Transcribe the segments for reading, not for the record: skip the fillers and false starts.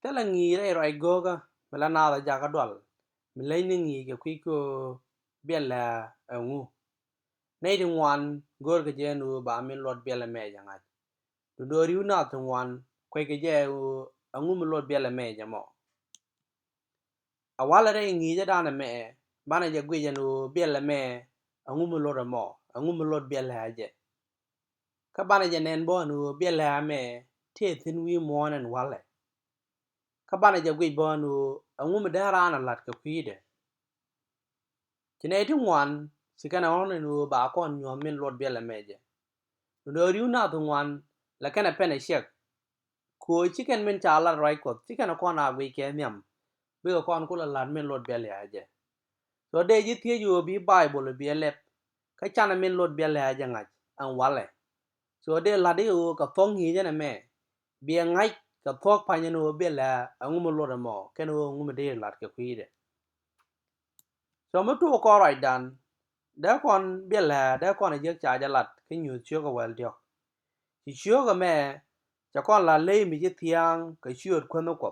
Kala ngire ro igoga mala na da jaga dwal milay ni ngi ke kuiko Biɛl Lɛ ngu nay di ŋuan gor ke jenu ba min lot Biɛl Lɛ me janga do riu na to ŋuan kueckɛ je ngu mi lot Biɛl Lɛ me jamo awala re ngi je dana me bana je gwe jenu Biɛl Lɛ me ngu mi lot mo ngu mi lot Biɛl Lɛ je ka bana je nen bo nu Biɛl Lɛ me te thin wi monen wale ka bana je gwe bo nu ngu mi da rana lat ka kwide Kine ti ŋuan sikana ono nu ba kon nyuɔ min lot Biɛl Lɛ me je do riu na to ŋuan la kana pene ciɛk ko chicken min cha la Ruac Kuɔth chicken kon a guic nyam bi ko kon kula lat min lot Biɛl Lɛ je so de ji tie ju bi Baybolu Biɛl Lɛ ka chana min lot Biɛl Lɛ je ngaj an wale so de la de ka thong hi je na me bi ngaj ka thok pa nu Biɛl Lɛ ngu mi lot mo ken ngu mi de lat ka kwide so mi tu ko right dan da kon Biɛl Lɛ da kon je cha ja lat ke nyuɔ chyo ko wel dio ti chyo ko me cha kon la le mi je tiang ka chyo ko no ko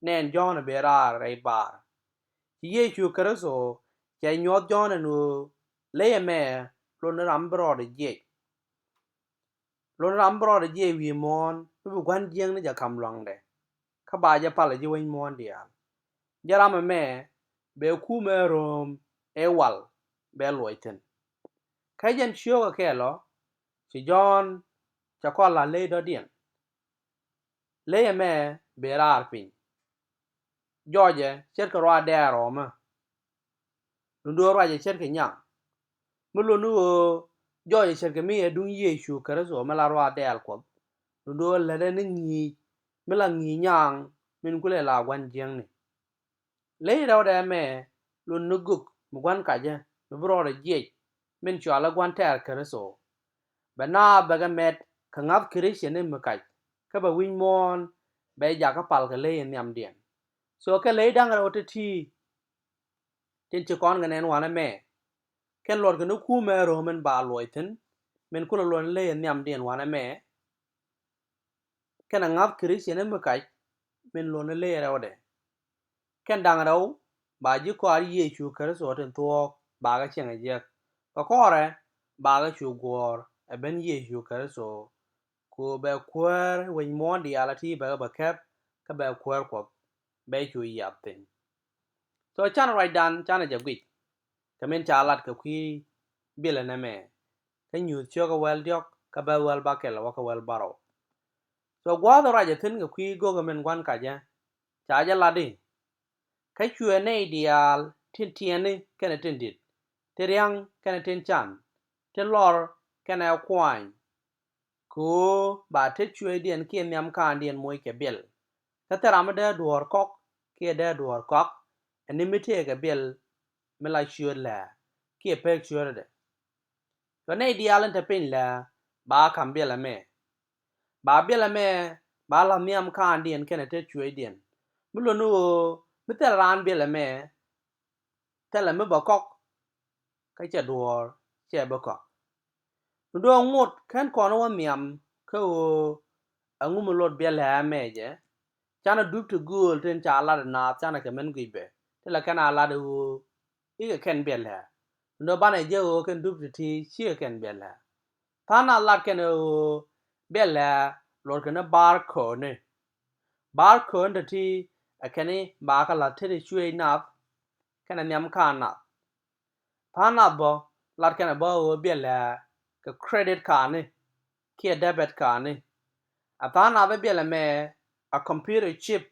nen jon be ra re bar ti ye chyo kare so cha nyuɔ jon nu le me lo na ram bro de je lo ram bro de je wi mon bu gwan jeng ni ja kam long de ka ba ja pala ji wen mon dia jara me be ku me rom e wal be loiten ka jen chyo ko ke lo si jon cha kon la le do dien le me be rar pin George cher ko ra de roma ndo ra je cher ke nya mulo nu George cher ke mi edun ye shu kare so mala ra de al ko ndo le de ni mila ngi nyang min kule la gwan jeng ni le ra de me lo nuguk mu gwan ka je mu bro de je min chwa la gwan ter kare so bana baga met ka ngap christian ni mu kai ka ba win mon be ja ka pal ka le nyam dien so ka le dang ra to ti tin che kon ga nen wana me ken lor ga no ku me ro men ba loiten men kula lon le nyam dien wana me ken ngap christian ni mu kai men lon le ra de ken dang ra ba ji ko ari ye chu kare so tin to ba ga chen je ka kore ba ga chu gor e ben ye chu kare so ko be kwer wen mon di ala ti ba kep ka be kwer ko be chu yapten so chan right dan chan ja gwi kamen cha lat ka kwi Biɛl Lɛ na me ka nyu chyo ka wel diok ka ba wel ba ke la ka wel baro so gwa do ra je tin ka kwi go ga men gwan ka ja cha ja la di ka chue ne ideal tin tiene kana tin dit teriang kana tin chan te lor kana kwan ko ba te chue dien ki nyam kan dien moy ke bel ta tera ma da duor kok ke da duor kok ani mi te ga bel me la chue la ki pe chue de so ne ideal ta pin la ba kam Biɛl Lɛ me ba Biɛl Lɛ me ba la nyam kan dien kana te chue dien mi lo no mi te ran Biɛl Lɛ me te la mi ba kok ka che duor che ba kok do ngot kan kono wa miam ko ngu mi lot Biɛl Lɛ me je chana duk to gul tin cha la na chana ke men gibe te la kana la de i ke ken Biɛl Lɛ no bana je o ken duk ti chi ken Biɛl Lɛ thana la ken Biɛl Lɛ lor ken bar ko ne bar ko de ti akene ba ka la te chue na kana nyam kana thana bo la ken bo Biɛl Lɛ ka credit card ne ki debit card ne athana be Biɛl Lɛ me a computer chip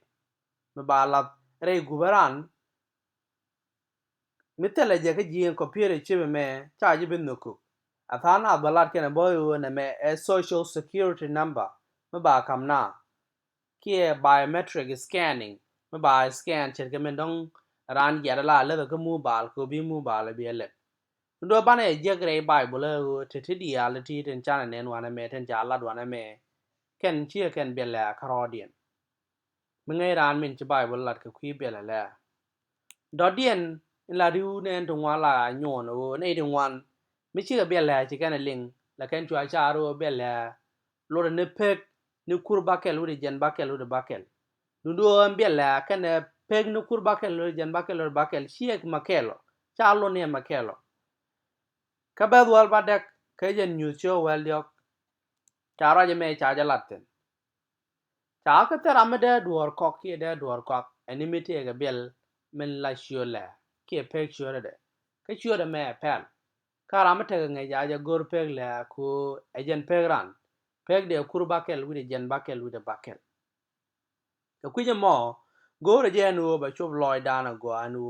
me ba la re gubaran mitele je ke jien computer chip me charge bin no ku athana balat ken boy na me a social security number me ba kam na ki biometric scanning me ba scan chen ke men dong ran ya la le ke mu bal ko bi mu bal bi le ndo bana je gre Bible te ti dia le ti ten chana nen wana me ten ja la wana me ken chi ken Biɛl Lɛ karodien me ngai ran min chi Bible lat ke kwi Biɛl Lɛ do dien la riu nen to ngwa la nyuɔ no ne de ngwan mi chi ga Biɛl Lɛ chi kana ling la ken chwa cha ro Biɛl Lɛ lo ne pek ni kur bakel wo de jen bakel wo de bakel nudo biɛl lɛ kɛnɛ peg no kur bakel jen bakel ciɛk makelo chalo ne makelo ka bed wal badek ka jen nyuɔ cho wel diok charo je me cha jalaten cha ka tera me de duor kok ki de duor kok eni mite ga biɛl men la chio lɛ ki peg chio de ka chio de me pel kara me te nge ja gor peg lɛ ko ejen peg ran peg de kur bakel wi de jen bakel ka kuje mo gore je nu ba chub loy dana go anu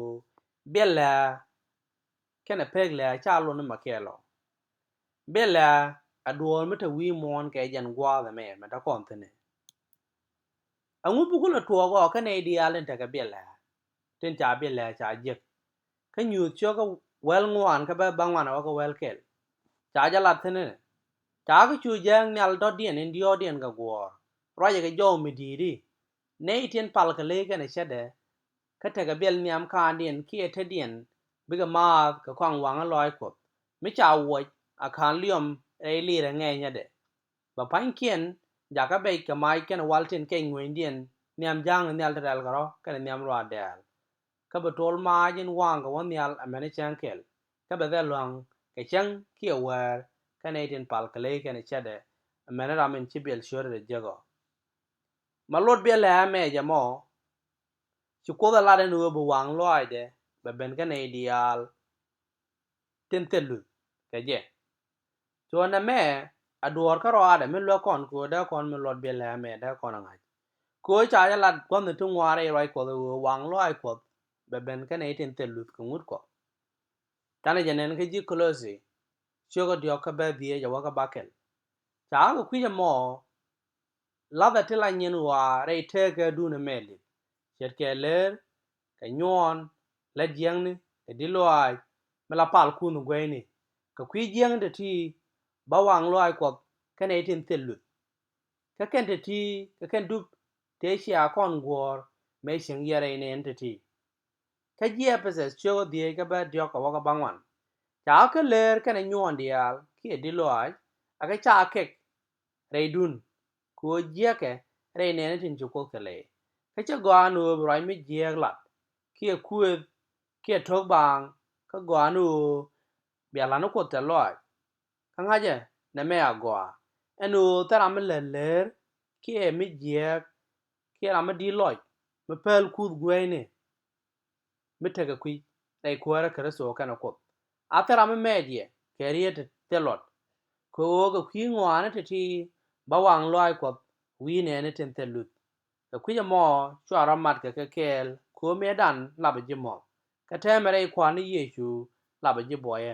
biɛl lɛ kene peg lɛ chalo ne makelo biɛl lɛ aduor me te wi mon ke jen gwa de me ta kontene angu bukula tuogo ka ne idealen ta ka biɛl lɛ tin cha biɛl lɛ cha je ka nyu cho ka wel ŋuan ka ba bangwan wa ka wel kel cha jala tene cha ka chu jeng nyal do dien in dio dien ga gwor roje ga jo mi diri ne itin pal ka le ka ne shede ka te ga biɛl nyam ka dien ki ete dien biga ma ka kwang wang loy ko mi cha wo a kan liom e li re nge nyade ba pan kien ja ka be ka mai ken waltin ke ngwen dien nyam jang nyal dal garo ka nyam ro adel ka ba tol ma jin wang ga won nyal amene chankel ka ba da long ka chang ki wer ka ne tin pal ka le ka ne chade amene ramen chi biel shore de jago malot biel la me jamo chi ko da la de no bu wang loy de ba ben ka ne ideal tin telu ka je to na me aduor ka ro ade me lo kon ko da kon me lot biel la me da kon ngai ko cha ja lat kon tu ngware roi ko wang loy ko ba ben ka ne tin telu ko ngut ko tane jenen ka ji close chogo dio ka ba die ja waka bakel cha ko kwije mo la da tila nyen wa re te ka du na meli chet ke ler ka nyon la jeng ni e di loai me la pal ku nu gwe ni ka kwi jeng de ti ba wang loai ko ka ne tin telu ka ken de ti ka ken du te sha kon gor me shin yere ne entity ka ji apese chogo die ka ba dio ka waka bangwan cha ka ler ka ne nyon dial ki di loai aka cha kek reidun ko jieke re ne tin chu ko kele ka cha ganu brai mi jiek lat ki kuet ki tok bang ka ganu biala no ko te loai ka ngaje ne me agwa enu tara me ler ki mi jiek ki ra me di loj me pel ku gwe mi tege kwi dai kuara kare so kana ko atara me medie keriete telot ko ga kwi ŋuan te ti ba wang loy ko wi ne ne ten telut ka kwi mo chwara mat ka kel ko medan labe jimo ka temere kwani yechu labe ji boye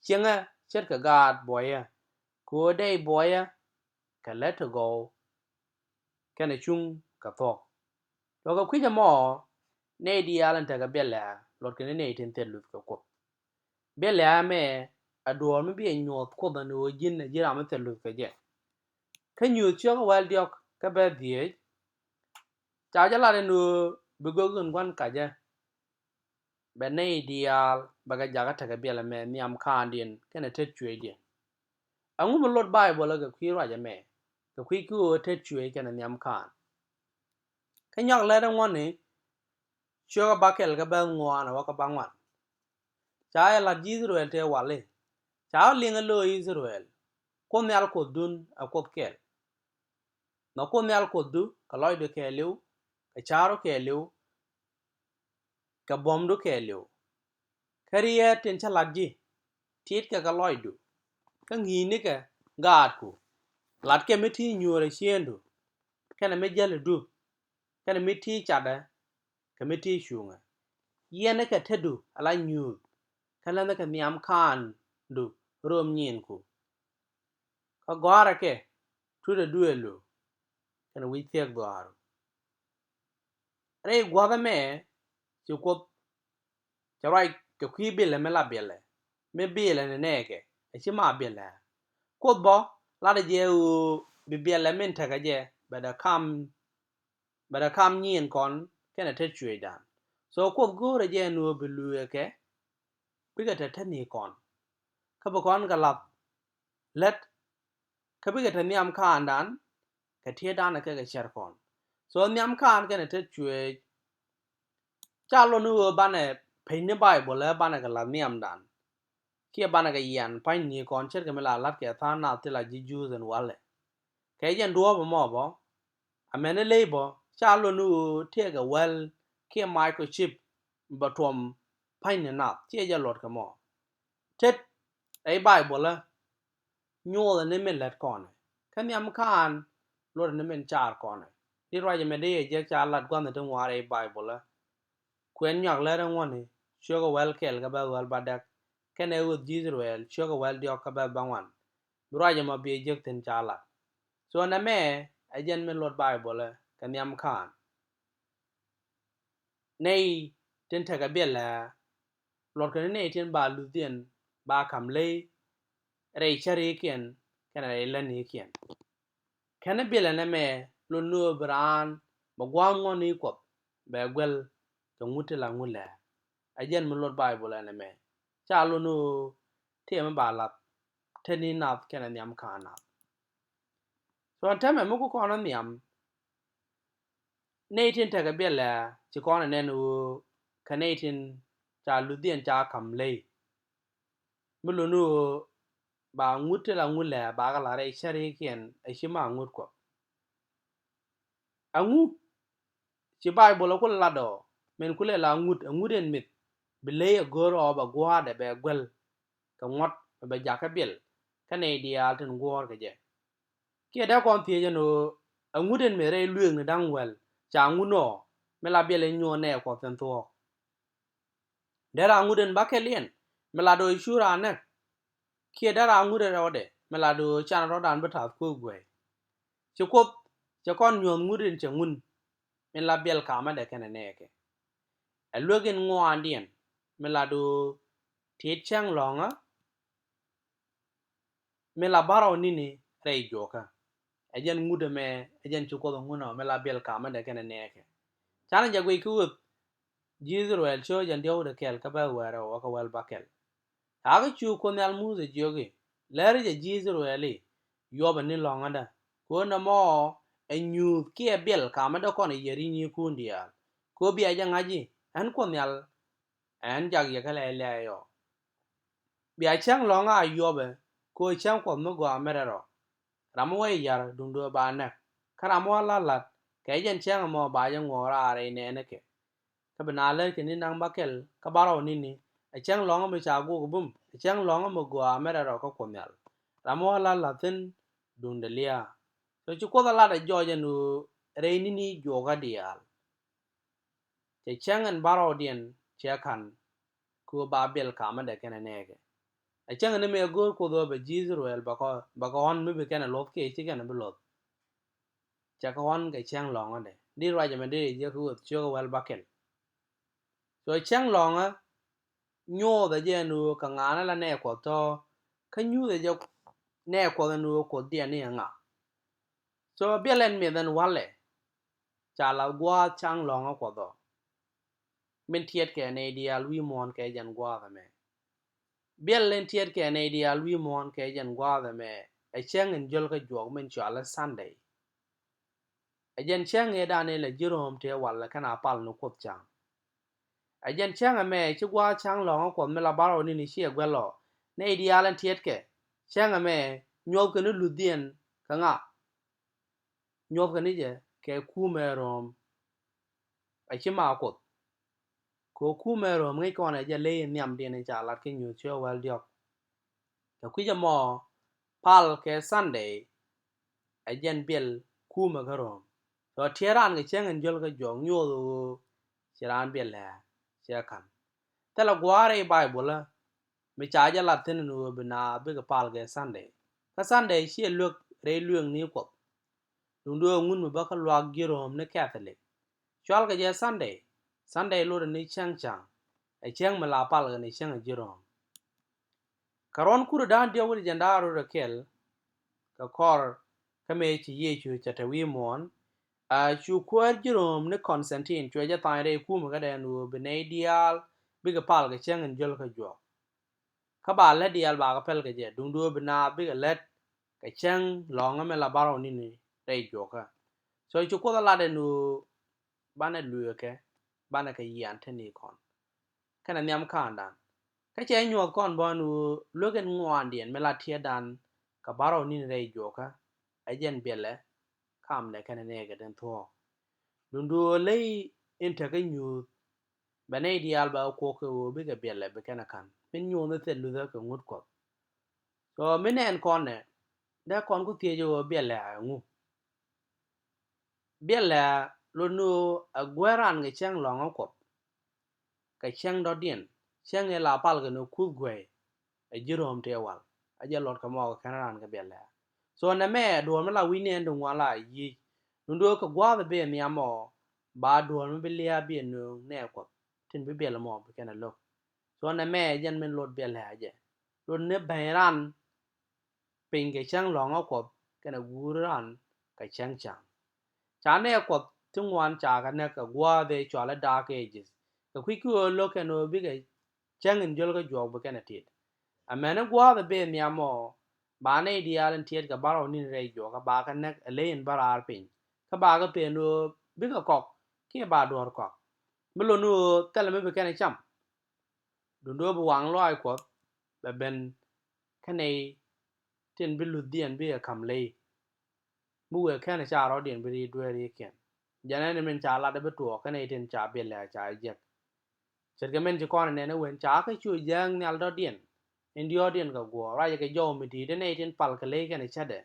chenga chet ka gad boye ko dai boye ka let go kana chung ka to to ka kwi mo ne di alan ta ga bella lot ke ne ten telut ko biɛl lɛ me aduor me bi nyoth ko da no jin ne jira me telu ke je ka nyuɔ cho wel diok ka ba die cha jala de no bigogun gwan ka je be ne ideal baga jaga ta ga biɛl me niam kan din kene te chwe die angu mo lot Bible ga kwi ra je me ka kwi ku te chwe kene niam kan ka nyak le de ngone cho bakel ga ba ngwan wa ka bangwan cha la Israel te wale cha linga lo Israel ko nyal ko dun a ko kel no ko nyal ko du ka loy de keliu ka charo keliu ka bom do keliu kariye tin chalagi tit ka loy du ka ngini ka gad ku lat ke meti nyore chiendo kana me jale du kana meti chada ka meti shunga yene ka tedu ala nyu kana ka niam kan du rom nyin ku ka gwara ke tude duelo kana wi tek gwaro re gwada me ti ko charai ke kwi bile me la bile me bile ne neke e chi ma bile ko bo la de je u bi bile men ta ga je bada kam nyin kon kena te chwe dan so ko gore je nu bilu ke biga te ni kon ka bo kon ga lap let ka biga te niam kan dan ka tie dan ka ga cher kon so nyam kan kene te chue chalo nu bane peine Bible bane ga la nyam dan kia bane ga yan pain ni kon cher ke mela lat ke tha na te la ji Jews and wale ke jen duo mo bo amene labor chalo nu te ga well kia microchip batom pain na tie ja lot ka mo tet ai Bible nyuɔ ne men let kon kan nyam kan lot ne men char kon di roje me de je cha lat gwan de ngware Bible kwen nyak le ŋuan shoga well kel ga ba well badak kene with Israel shoga well dio ka ba bangwan roje ma be je ten cha lat so na me ajen men lot Bible kan nyam kan nei ten ta ga Biɛl Lɛ lot kan nei ten ba luɔtkɛ ba kam le rei chari kien kana rei lani kien kana Biɛl Lɛ na me lo no bran ba gwam ngoni ko ba gwel ka ngute la ngule ajen men lot Bible na me cha lo no te me ba lat teni na kana nyam kana so täämɛ muku kono nyam nei ten ta ga Biɛl Lɛ ci kono ne no kanaitin cha luɔtkɛ cha kam le mulo no ba ngute la ngule ba ga la rei chari kien a shima ngut ko angu ci Bible ko la do men kule la nguden mit bele goro ba gwa de be gwel ka ngot ba jaka Biɛl kanai dia ten gor ga je kia da kon tie je no anguden me rei lueng ne dang wel cha nguno me la Biɛl nyuɔ ne ko ten to dera anguden ba kelien me la do shura ne kia dara anguden rode me la do chan rodan beta ko gwe ci kop ci kon nyuɔ nguden che ngun men la Biɛl ka ma de kene neke a login ŋuan dien me la do tit chang longa me la baro nini rei joka ajen ngude me ajen chuko nguno me la Biɛl ka ma de kene neke chan ja gwe ku Israel cho jan dio de kel ka ba wero wa ka wel bakel ta ga chu ko nyal mu ze joge lere je Israel yoba ni longa da ko na mo nyuɔ kia Biɛl ka ma de kon yeri ni kundia ko bi aja ngaji an ko nyal an jag ye ka le yo bi a chang longa yobe ko chang ko no go amerero ramwe yar dundo ba na karamo la lat ka jen chang mo ba ja ngora are ne ne ke ka bina le ke ni nang bakel ka baro ni ni a chang longa me cha go bum a chang longa mo go amerero ka ko nyal ramo la latin dunde lia so chu ko la da joje no re ni ni joga dial che chang an baro dien che kan ko ba Biɛl ka ma de kene nege a chang ne me go ko do be Israel ba ko on me be kene lot ke chi kene be lot cha ko on ke chang longa de di roje me de je ko cho wel bakel so chang longa nyo da je no ka ngana la ne ko to ka nyu da je ne ko no ko dia ni nga so Biɛl en me den wale cha la gwa chang longa ko do men tiet ke ne dia lui mon ke jan gwa da me Biɛl len tiet ke ne dia lui mon ke jan gwa da me a chang en jol ka jog men chala Sunday ajen chang e da ne la jirom te wala kana pal no ko chang ajen chang me chi gwa chang longa ko me la baro ni shie gwelo ne dia len tiet ke chang me nyoth ke no luɔtkɛ ka nga nyoth ke ni je ke ku me rom a chi ma ko ku me rom ngai kon je le nyam de ne cha lat ke nyu cho wel diok ta ku je mo pal ke Sunday ajen Biɛl ku me ka rom so tieran ke chang en jol ka jog nyo chiran Biɛl Lɛ che kan ta la gware Bible me cha ja latin no bina be ka pal ke Sunday ka Sunday chi luk re lueng ni ko dundo ngun me ba ka lwa girom ne Catholic chwal ka je Sunday lo ni chang chang a chang me la pal ni chang girom karon kuru dan dia wuri jandaro de kel ka kor ka me chi yechu chata wi mon a chu kwar girom ne Constantine chwe ja tare ku me ka den wo benedial bi ka pal ka chang en jol ka jo ka ba le dial ba ka pel ka je dundo bina bi ka let ka chang longa me la baro ni ni re jo ka so chu ko la de nu bana luɔtkɛ bana ka yan tani kon kana nyam kan dan ka che nyuɔ kon ba nu logen ŋuan dien mela tie dan ka baro ni rei joka ajen biɛl lɛ kam ne kana ne ga den to dundu lei inte ka nyuɔ bana ideal ba ko ko bi ga biɛl lɛ be kana kan min nyuɔ ne te lu ka ngut ko so minen kon ne da kon ku tie jo biɛl lɛ ngu biɛl lɛ lo nu agweran nge chang long ko ka chang do dien chang e la pal ga no ku gwe a jirom te wal a je lot ka mo ka ran ga biɛl lɛ so na me do me la wi ne ndo wala yi ndo ka gwa be mi amo ba do me be lia bi no ne ko tin be biɛl mo be kana lo so na me jen men lot biɛl lɛ je lo ne bayran pinge chang long ko kana guran ka chang chang chane ko tungwan cha ga ne ka gwa de chwala dark ages ka kwiku lo ka no bi ga chang in jol ga jog be kana tit amene gwa be mi amo ba ne ideal tiet ka baro ni re jo ka ba ka ne alein barar pin ka ba ga pe no bi ga kok ke ba dor kok melo no tele me be kana cham do bu wang lo ai ko be ben kanai tin bi lu dien bi kam lei bu we kana cha ro dien bi dwe ri ken jana ne men cha la de be to kanai tin cha be la cha je cerga men ji kon ne ne wen cha ka chu yang nyal do dien indio dien ka go ra ke jo mi di de ne tin pal ka le kana cha de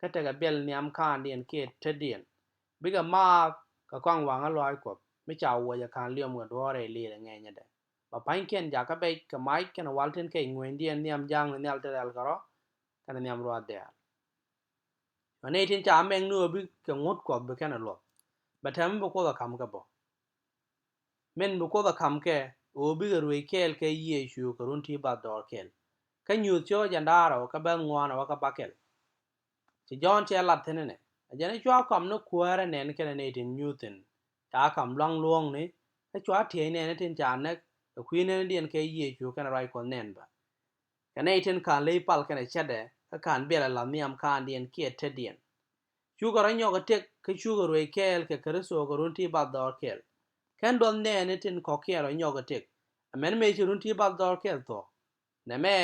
ka te ga bel nyam kan dien ke te dien bi ga ma ka kwang wang a lo ai ko mi cha wo ya kan liom ga do re le nge nya de ba pain ken ja ka be ka mai ken wal tin ke ngwen dien nyam jang ne al te al karo kana nyam ro de ane tin cha meng nu bi ka ngot ko be kana lo ba tam bu ko da kam ka bo men bu ko da kam ke o bi ga ruai kel ke ye shu ko run ti ba dor kel ka nyu cho jandaro ka ben ngwana wa ka bakel ti jon che lat tene ne ajane chwa kam no kuare ne ne kene ne tin nyuthin ta kam long luong ne ka chwa tie ne ne tin cha ne ka kwi ne dien ke ye shu kana rai ko nen ba kana tin kan le pal kana chade ka kan bela la miam kan dien ke te dien shu ko ranyo ka tek ka shu ko ruai kel ke kreso ko run ti ba dor kel ken don ne tin ko ke ranyo ka tek amen me run ti ba dor kel to ne me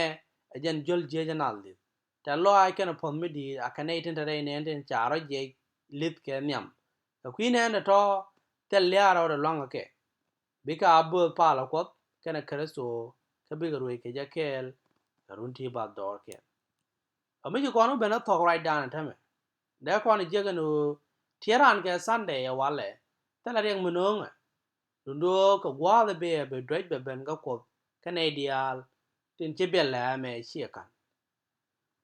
ajen jol je janal dit ta lo ai ken pon mi di akane tin tare ne tin charo je lit ke nyam ka kwi ne ne to tel ya ro de long ke bi ka bu pa la ko ken kreso ka bi ro ke ja kel run ti ba dor kel ami ji kono bena to right down ta me de kono je no tieran ke sunday ya wale tala reng munonga ndo ka gwa de be drej be ben ga ko canadian tin che biɛl lɛ me ciɛk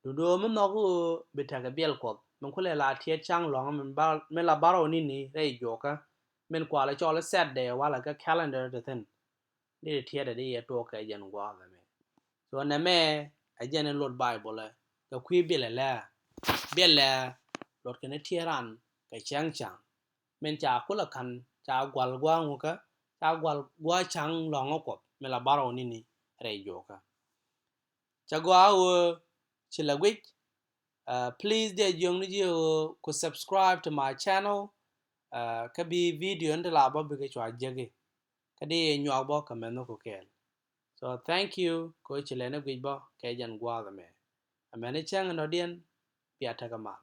ndo mun no go be ta ga biɛl ko mun kule la tie chang long men la baro ni ni re joka men kwa la chole set de wala ka calendar de ten ni tie de ye to ka jen gwa de me so na me a jen lot bible ka kwi biɛl lɛ lot ke ne tieran ka chang chang men cha kula kan cha gwal gwa nguka cha gwal gwa chang long ko me la baro ni ni re joka cha gwa wo chila guic please de jong ni jo ku subscribe to my channel ka bi video nda la ba bi ke chwa jege ka de nyuɔ bo ka men ko kel so thank you ko chile ne guic bo ke jan gwa me amene chang no dien pia ta ka ma